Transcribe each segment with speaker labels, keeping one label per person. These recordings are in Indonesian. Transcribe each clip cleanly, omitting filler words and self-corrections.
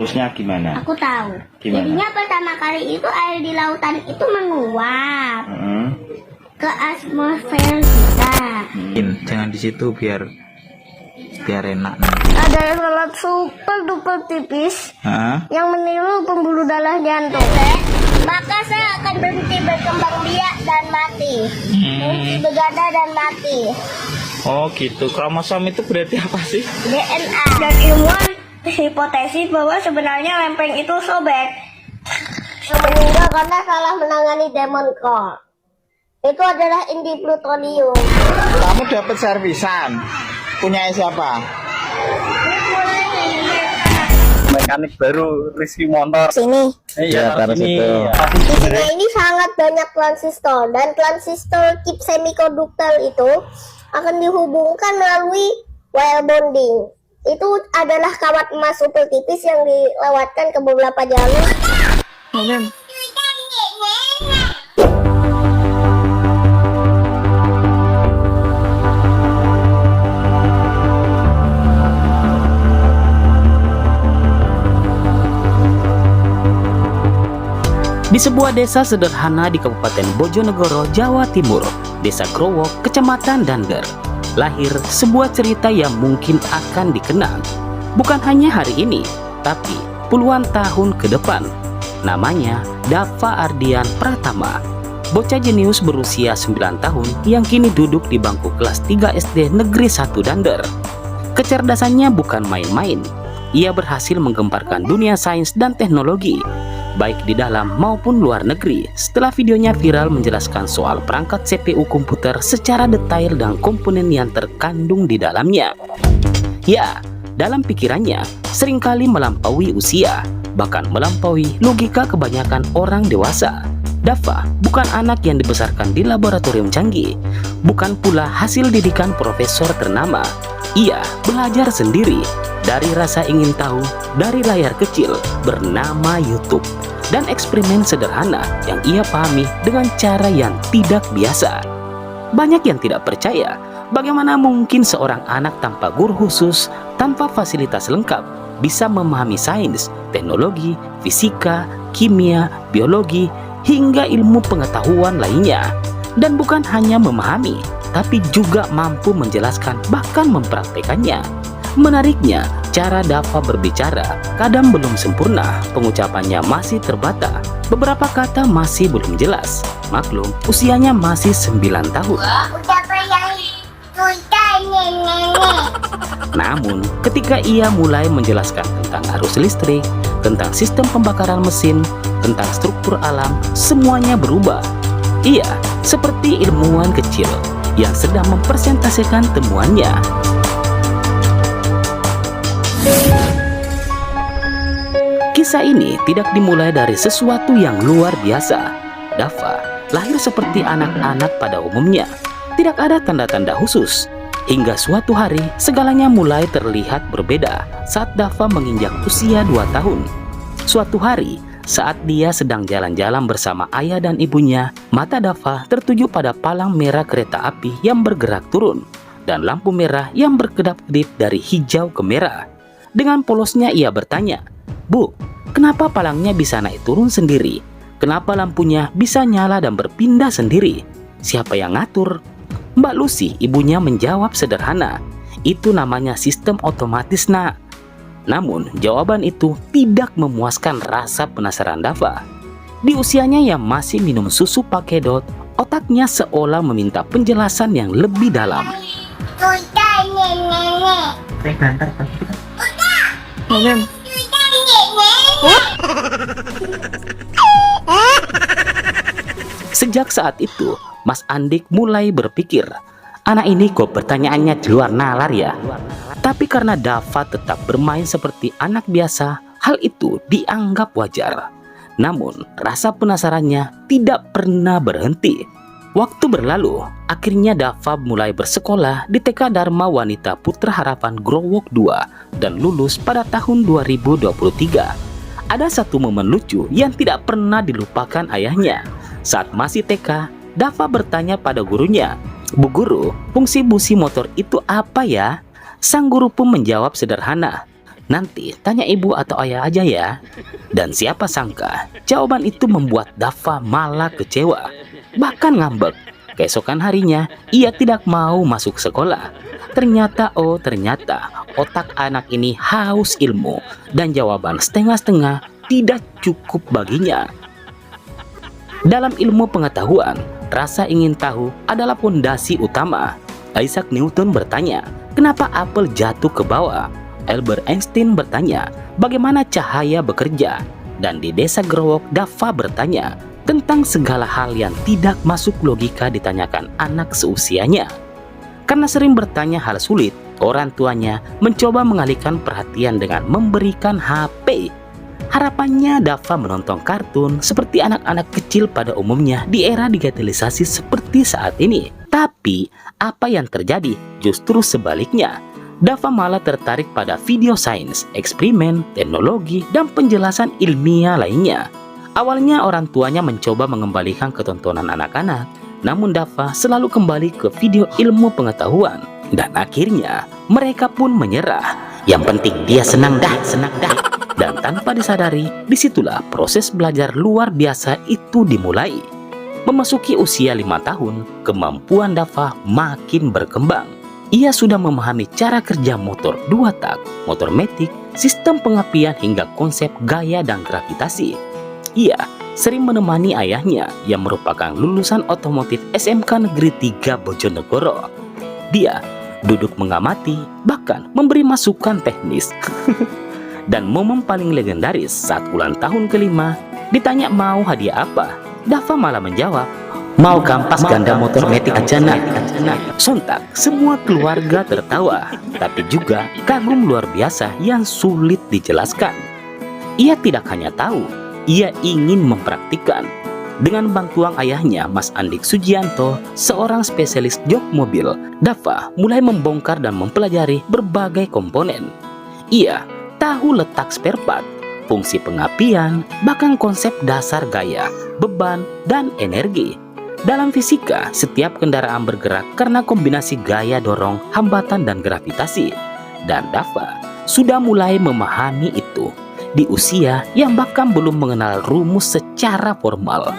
Speaker 1: Terusnya gimana?
Speaker 2: Aku tahu.
Speaker 1: Gimana?
Speaker 2: Jadinya pertama kali itu air di lautan itu menguap ke atmosfer kita.
Speaker 3: Jangan di situ biar enak nanti.
Speaker 2: Ada lalat super duper tipis yang meniru pembuluh darah jantung. Maka saya akan berhenti berkembang biak dan mati. Berhenti bergada dan mati.
Speaker 3: Oh gitu. Kromosom itu berarti apa sih?
Speaker 2: DNA. Dan ilmuwan hipotesis bahwa sebenarnya lempeng itu sobek. Meninggal karena salah menangani demon core. Itu adalah inti plutonium.
Speaker 3: Kamu dapat servisan. Punya siapa? Mekanik baru Rizky Motor.
Speaker 2: Sini.
Speaker 3: Iya, taruh situ.
Speaker 2: Di sini ini sangat banyak transistor dan transistor chip semikonduktor itu akan dihubungkan melalui wire bonding. Itu adalah kawat emas super tipis yang dilewatkan ke beberapa jalur.
Speaker 4: Di sebuah desa sederhana di Kabupaten Bojonegoro, Jawa Timur, Desa Growok, Kecamatan Dander, lahir sebuah cerita yang mungkin akan dikenang bukan hanya hari ini, tapi puluhan tahun ke depan. Namanya Dava Ardian Pratama, bocah jenius berusia 9 tahun yang kini duduk di bangku kelas 3 SD Negeri 1 Dander. Kecerdasannya bukan main-main. Ia berhasil menggemparkan dunia sains dan teknologi, baik di dalam maupun luar negeri, setelah videonya viral menjelaskan soal perangkat CPU komputer secara detail dan komponen yang terkandung di dalamnya. Ya, dalam pikirannya seringkali melampaui usia, bahkan melampaui logika kebanyakan orang dewasa. Dava bukan anak yang dibesarkan di laboratorium canggih, bukan pula hasil didikan profesor ternama. Ia belajar sendiri dari rasa ingin tahu dari layar kecil bernama YouTube, dan eksperimen sederhana yang ia pahami dengan cara yang tidak biasa. Banyak yang tidak percaya bagaimana mungkin seorang anak tanpa guru khusus, tanpa fasilitas lengkap, bisa memahami sains, teknologi, fisika, kimia, biologi, hingga ilmu pengetahuan lainnya. Dan bukan hanya memahami, tapi juga mampu menjelaskan bahkan mempraktekannya. Menariknya, cara Dava berbicara kadang belum sempurna, pengucapannya masih terbata, beberapa kata masih belum jelas. Maklum, usianya masih 9 tahun. Namun, ketika ia mulai menjelaskan tentang arus listrik, tentang sistem pembakaran mesin, tentang struktur alam, semuanya berubah. Ia seperti ilmuwan kecil yang sedang mempresentasikan temuannya. Kisah ini tidak dimulai dari sesuatu yang luar biasa. Dava lahir seperti anak-anak pada umumnya. Tidak ada tanda-tanda khusus. Hingga suatu hari, segalanya mulai terlihat berbeda saat Dava menginjak usia 2 tahun. Suatu hari, saat dia sedang jalan-jalan bersama ayah dan ibunya, mata Dava tertuju pada palang merah kereta api yang bergerak turun dan lampu merah yang berkedap-kedip dari hijau ke merah. Dengan polosnya ia bertanya, "Bu, kenapa palangnya bisa naik turun sendiri? Kenapa lampunya bisa nyala dan berpindah sendiri? Siapa yang ngatur?" Mbak Lucy, ibunya menjawab sederhana, "Itu namanya sistem otomatis, nak." Namun, jawaban itu tidak memuaskan rasa penasaran Dava. Di usianya yang masih minum susu pakai dot, otaknya seolah meminta penjelasan yang lebih dalam. Sejak saat itu, Mas Andik mulai berpikir, anak ini kok pertanyaannya di luar nalar ya. Tapi karena Dava tetap bermain seperti anak biasa, hal itu dianggap wajar. Namun, rasa penasarannya tidak pernah berhenti. Waktu berlalu, akhirnya Dava mulai bersekolah di TK Dharma Wanita Putra Harapan Growok 2 dan lulus pada tahun 2023. Ada satu momen lucu yang tidak pernah dilupakan ayahnya. Saat masih TK, Dava bertanya pada gurunya, "Bu guru, fungsi busi motor itu apa ya?" Sang guru pun menjawab sederhana, Nanti tanya ibu atau ayah aja ya. Dan siapa sangka, jawaban itu membuat Dava malah kecewa, bahkan ngambek. Keesokan harinya, ia tidak mau masuk sekolah. Ternyata otak anak ini haus ilmu dan jawaban setengah-setengah tidak cukup baginya. Dalam ilmu pengetahuan, rasa ingin tahu adalah pondasi utama. Isaac Newton bertanya, kenapa apel jatuh ke bawah? Albert Einstein bertanya, bagaimana cahaya bekerja? Dan di Desa Growok, Dava bertanya tentang segala hal yang tidak masuk logika ditanyakan anak seusianya. Karena sering bertanya hal sulit, orang tuanya mencoba mengalihkan perhatian dengan memberikan HP. Harapannya Dava menonton kartun seperti anak-anak kecil pada umumnya di era digitalisasi seperti saat ini. Tapi, apa yang terjadi justru sebaliknya. Dava malah tertarik pada video sains, eksperimen, teknologi, dan penjelasan ilmiah lainnya. Awalnya orang tuanya mencoba mengembalikan ketontonan anak-anak, namun Dava selalu kembali ke video ilmu pengetahuan. Dan akhirnya mereka pun menyerah. Yang penting dia senang dah. Dan tanpa disadari, disitulah proses belajar luar biasa itu dimulai. Memasuki usia 5 tahun, kemampuan Dava makin berkembang. Ia sudah memahami cara kerja motor 2 tak, motor matic, sistem pengapian hingga konsep gaya dan gravitasi. Ia sering menemani ayahnya yang merupakan lulusan otomotif SMK Negeri 3 Bojonegoro. Dia duduk mengamati, bahkan memberi masukan teknis. Dan momen paling legendaris saat ulang tahun ke-5, ditanya mau hadiah apa, Dava malah menjawab, mau kampas ganda motor matic aja nak. Sontak semua keluarga tertawa, tapi juga kagum luar biasa yang sulit dijelaskan. Ia tidak hanya tahu, ia ingin mempraktikkan. Dengan bantuan ayahnya, Mas Andik Sujianto, seorang spesialis jok mobil, Dava mulai membongkar dan mempelajari berbagai komponen. Ia tahu letak spare part, fungsi pengapian, bahkan konsep dasar gaya, beban, dan energi. Dalam fisika, setiap kendaraan bergerak karena kombinasi gaya dorong, hambatan, dan gravitasi. Dan Dava sudah mulai memahami itu di usia yang bahkan belum mengenal rumus secara formal.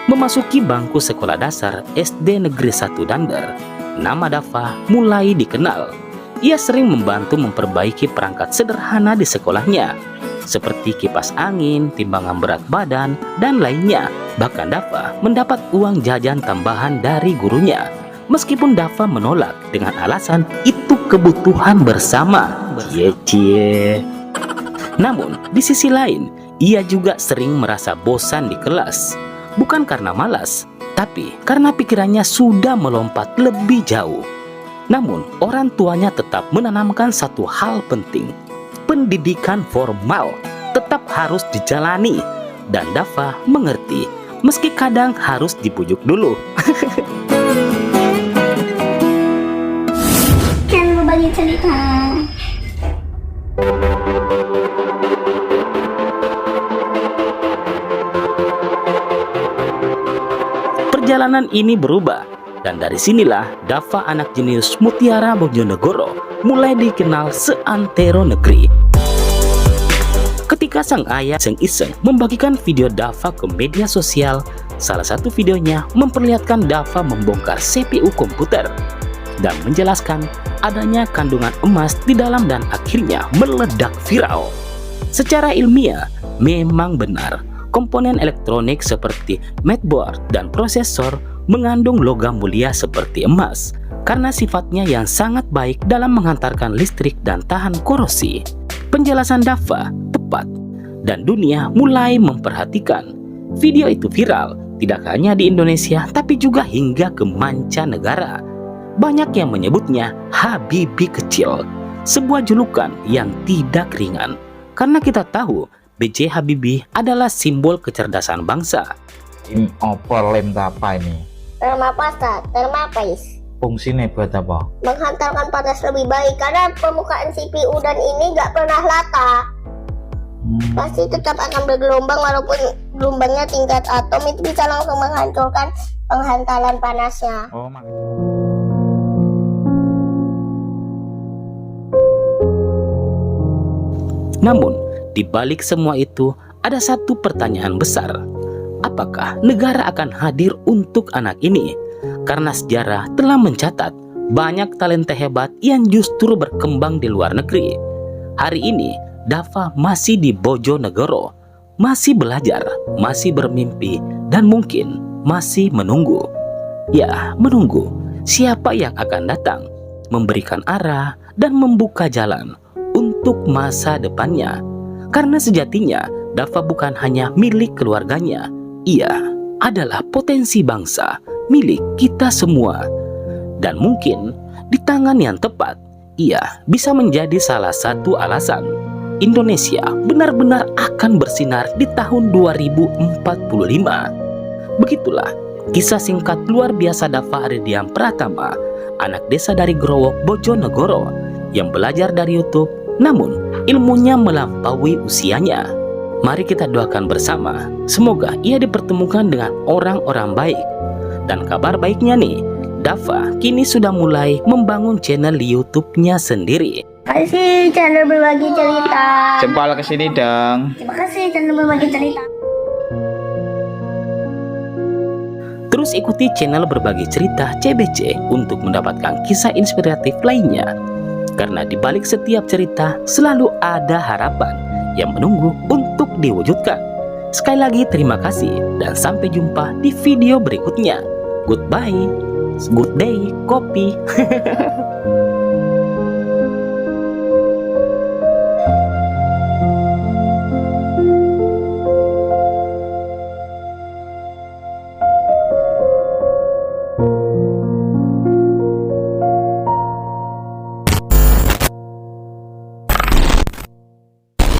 Speaker 4: Memasuki bangku sekolah dasar SD Negeri 1 Dander, nama Dava mulai dikenal. Ia sering membantu memperbaiki perangkat sederhana di sekolahnya, seperti kipas angin, timbangan berat badan, dan lainnya. Bahkan Dava mendapat uang jajan tambahan dari gurunya, meskipun Dava menolak dengan alasan itu kebutuhan bersama. Cie. Namun, di sisi lain, ia juga sering merasa bosan di kelas. Bukan karena malas, tapi karena pikirannya sudah melompat lebih jauh. Namun, orang tuanya tetap menanamkan satu hal penting. Pendidikan formal tetap harus dijalani, dan Dava mengerti, meski kadang harus dibujuk dulu.
Speaker 2: Jangan berbagi cerita.
Speaker 4: Perjalanan ini berubah, dan dari sinilah Dava anak jenius Mutiara Bojonegoro mulai dikenal seantero negeri. Ketika sang ayah iseng membagikan video Dava ke media sosial, salah satu videonya memperlihatkan Dava membongkar CPU komputer dan menjelaskan adanya kandungan emas di dalam dan akhirnya meledak viral. Secara ilmiah, memang benar, komponen elektronik seperti motherboard dan prosesor mengandung logam mulia seperti emas karena sifatnya yang sangat baik dalam menghantarkan listrik dan tahan korosi. Penjelasan Dava tepat, dan dunia mulai memperhatikan. Video itu viral tidak hanya di Indonesia tapi juga hingga ke mancanegara. Banyak yang menyebutnya Habibie kecil, sebuah julukan yang tidak ringan karena kita tahu B.J. Habibie adalah simbol kecerdasan bangsa.
Speaker 1: Ini apa lem apa ini?
Speaker 2: Termapasta, termapais.
Speaker 1: Fungsinya buat apa?
Speaker 2: Menghantarkan panas lebih baik karena permukaan CPU dan ini nggak pernah rata. Pasti tetap akan bergelombang walaupun gelombangnya tingkat atom itu bisa langsung menghancurkan penghantaran panasnya.
Speaker 1: Oh,
Speaker 4: Namun, di balik semua itu, ada satu pertanyaan besar. Apakah negara akan hadir untuk anak ini? Karena sejarah telah mencatat banyak talenta hebat yang justru berkembang di luar negeri. Hari ini, Dava masih di Bojonegoro, masih belajar, masih bermimpi, dan mungkin masih menunggu. Ya, menunggu siapa yang akan datang, memberikan arah, dan membuka jalan untuk masa depannya. Karena sejatinya, Dava bukan hanya milik keluarganya, ia adalah potensi bangsa, milik kita semua. Dan mungkin di tangan yang tepat, ia bisa menjadi salah satu alasan Indonesia benar-benar akan bersinar di tahun 2045. Begitulah kisah singkat luar biasa Dava Aridiam Pratama, anak desa dari Growok, Bojonegoro, yang belajar dari YouTube, namun ilmunya melampaui usianya. Mari kita doakan bersama, semoga ia dipertemukan dengan orang-orang baik. Dan kabar baiknya nih, Dava kini sudah mulai membangun channel di YouTube-nya sendiri.
Speaker 2: Terima kasih channel berbagi cerita.
Speaker 3: Jempol ke sini dong.
Speaker 2: Terima kasih channel berbagi cerita.
Speaker 4: Terus ikuti channel berbagi cerita CBC untuk mendapatkan kisah inspiratif lainnya. Karena di balik setiap cerita selalu ada harapan yang menunggu untuk diwujudkan. Sekali lagi terima kasih dan sampai jumpa di video berikutnya. Goodbye, good day, kopi.